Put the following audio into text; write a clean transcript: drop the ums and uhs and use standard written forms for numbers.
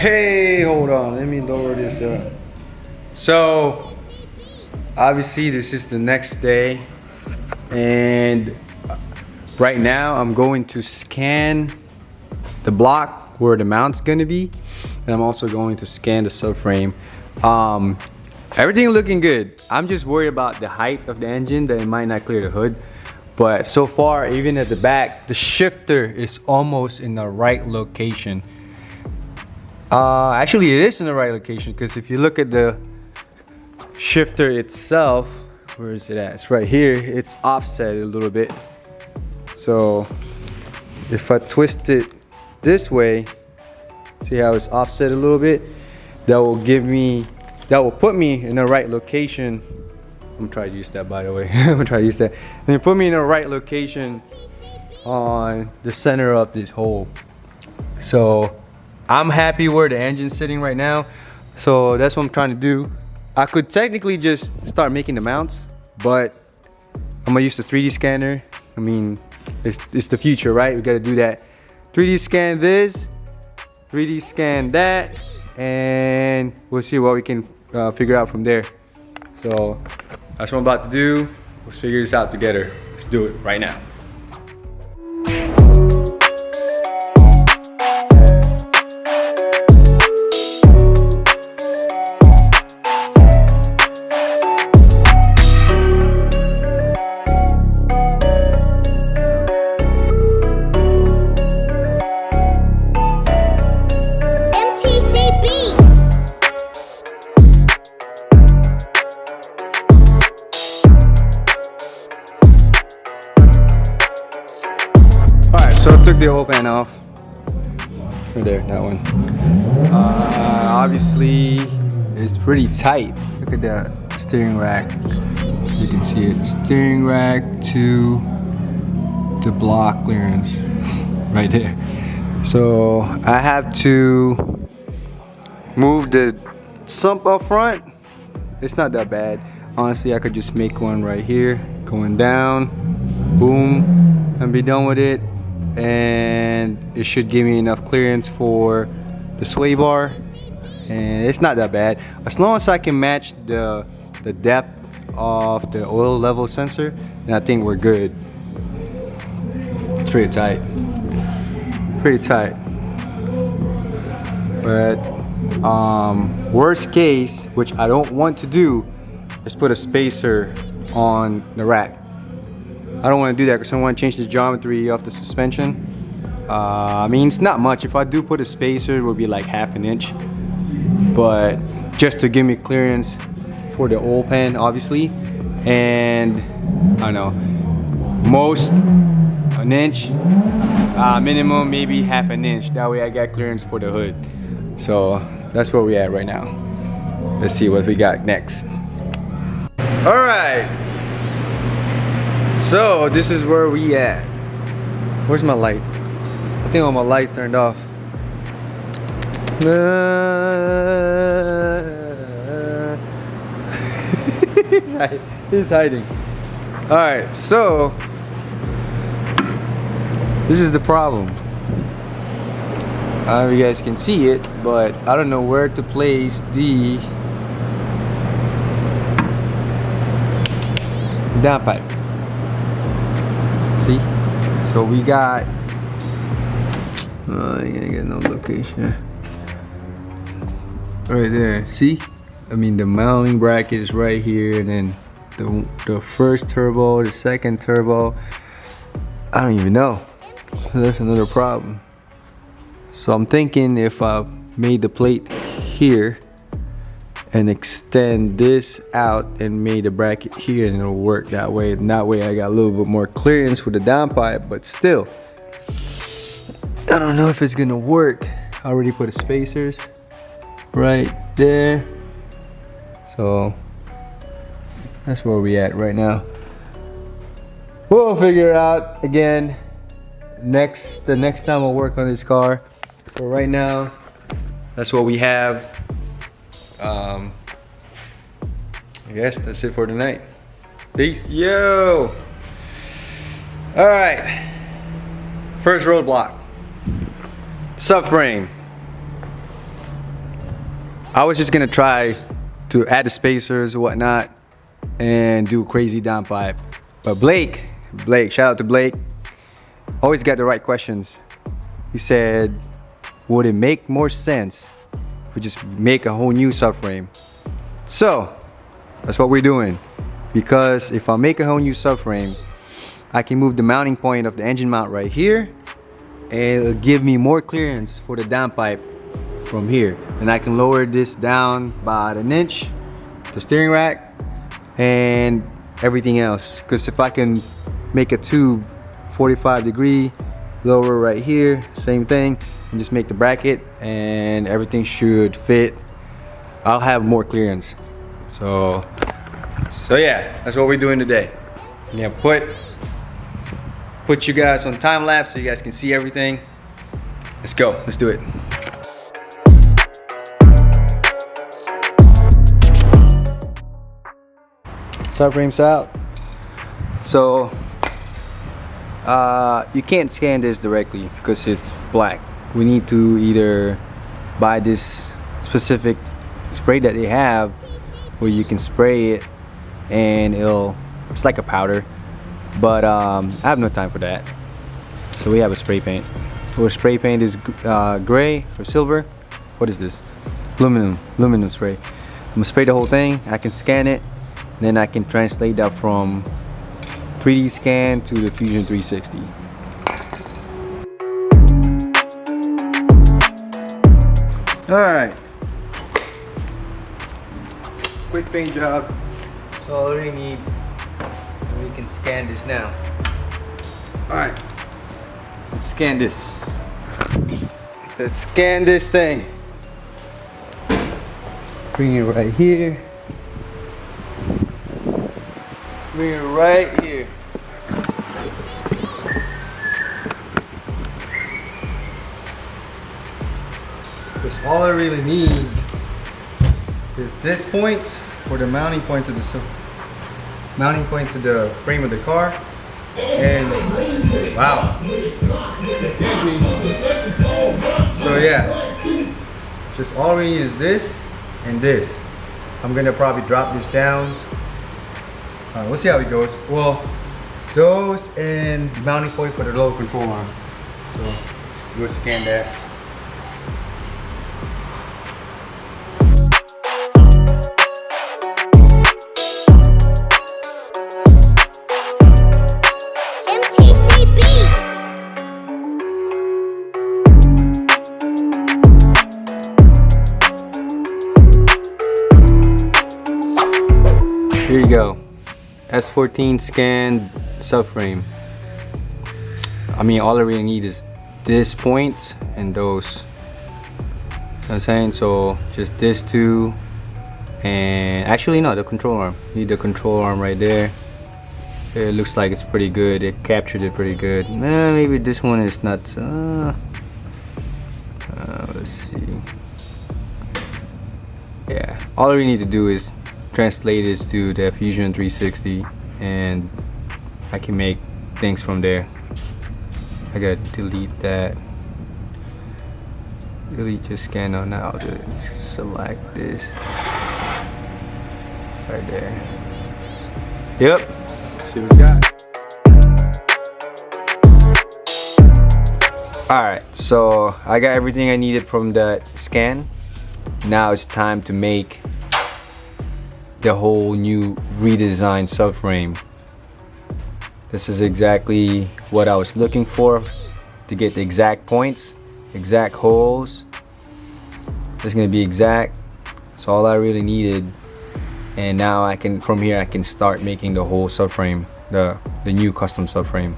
Hey, hold on, let me lower this up. So obviously this is the next day, and right now I'm going to scan the block where the mount's gonna be, and I'm also going to scan the subframe. Everything looking good. I'm just worried about the height of the engine, that it might not clear the hood. But so far, even at the back, the shifter is almost in the right location. Actually it is in the right location, because if you look at the shifter itself, where is it at? It's right here. It's offset a little bit. So if I twist it this way, see how it's offset a little bit? That will put me in the right location. I'm trying to use that, by the way. I'm gonna try to use that. And put me in the right location on the center of this hole. So I'm happy where the engine's sitting right now. So that's what I'm trying to do. I could technically just start making the mounts, but I'm gonna use the 3D scanner. I mean, it's the future, right? We gotta do that. 3D scan this, 3D scan that, and we'll see what we can figure out from there. So that's what I'm about to do. Let's figure this out together. Let's do it right now. So I took the oil pan off. Right there, that one. Obviously, it's pretty tight. Look at that steering rack. You can see it. Steering rack to the block clearance. Right there. So I have to move the sump up front. It's not that bad. Honestly, I could just make one right here. Going down. Boom. And be done with it. And it should give me enough clearance for the sway bar, and it's not that bad as long as I can match the depth of the oil level sensor. And I think we're good. It's pretty tight, but worst case, which I don't want to do, is put a spacer on the rack. I don't want to do that because I want to change the geometry of the suspension. I mean, it's not much. If I do put a spacer, it will be like ½ an inch. But just to give me clearance for the oil pan, obviously. And I don't know, most an inch, minimum maybe ½ an inch. That way I got clearance for the hood. So that's where we at right now. Let's see what we got next. All right. So this is where we at. Where's my light? I think all my light turned off. He's hiding. All right, so this is the problem. I don't know if you guys can see it, but I don't know where to place the downpipe. See? So we got, I ain't gonna get no location. Right there, see? I mean, the mounting bracket is right here, and then the first turbo, the second turbo, I don't even know. So that's another problem. So I'm thinking if I made the plate here and extend this out and made a bracket here, and it'll work that way. And that way I got a little bit more clearance with the downpipe, but still, I don't know if it's gonna work. I already put the spacers right there. So that's where we at right now. We'll figure it out again the next time I'll work on this car. But right now, that's what we have. I guess that's it for tonight. Peace. Yo! Alright. First roadblock. Subframe. I was just gonna try to add the spacers or whatnot and do crazy downpipe. But Blake, shout out to Blake, always got the right questions. He said, would it make more sense if we just make a whole new subframe? So that's what we're doing. Because if I make a whole new subframe, I can move the mounting point of the engine mount right here, and it'll give me more clearance for the downpipe from here. And I can lower this down by an inch, the steering rack, and everything else. Because if I can make a tube 45-degree, lower right here, same thing, and just make the bracket, and everything should fit. I'll have more clearance. So yeah, that's what we're doing today. Yeah, put you guys on time lapse so you guys can see everything. Let's go, let's do it. Subframe's out. So you can't scan this directly because it's black. We need to either buy this specific spray that they have where you can spray it and it's like a powder, but I have no time for that. So we have a spray paint. Our spray paint is gray or silver. What is this? Aluminum spray. I'm gonna spray the whole thing. I can scan it, then I can translate that from 3D scan to the Fusion 360. All right. Quick paint job. So all we need, we can scan this now. All right. Let's scan this. Let's scan this thing. Bring it right here. Bring it right here. Because all I really need is this point for the mounting point to the frame of the car. And wow. So yeah, just all we need is this and this. I'm gonna probably drop this down. We'll see how it goes. Well, those and mounting point for the low control arm. So let's go scan that. Here you go. S14 scanned subframe. I mean, all I really need is this point and those. You know what I'm saying? So just this two, and actually no, the control arm. Need the control arm right there. It looks like it's pretty good. It captured it pretty good. Maybe this one is not. Let's see. Yeah, all we need to do is translate this to the Fusion 360 and I can make things from there. I gotta delete that. Delete just scan on now. I'll just select this right there. Yep. See what we got. Alright, so I got everything I needed from that scan. Now it's time to make the whole new redesigned subframe. This is exactly what I was looking for, to get the exact points, exact holes. It's gonna be exact. That's all I really needed. And now I can, from here I can start making the whole subframe, the new custom subframe.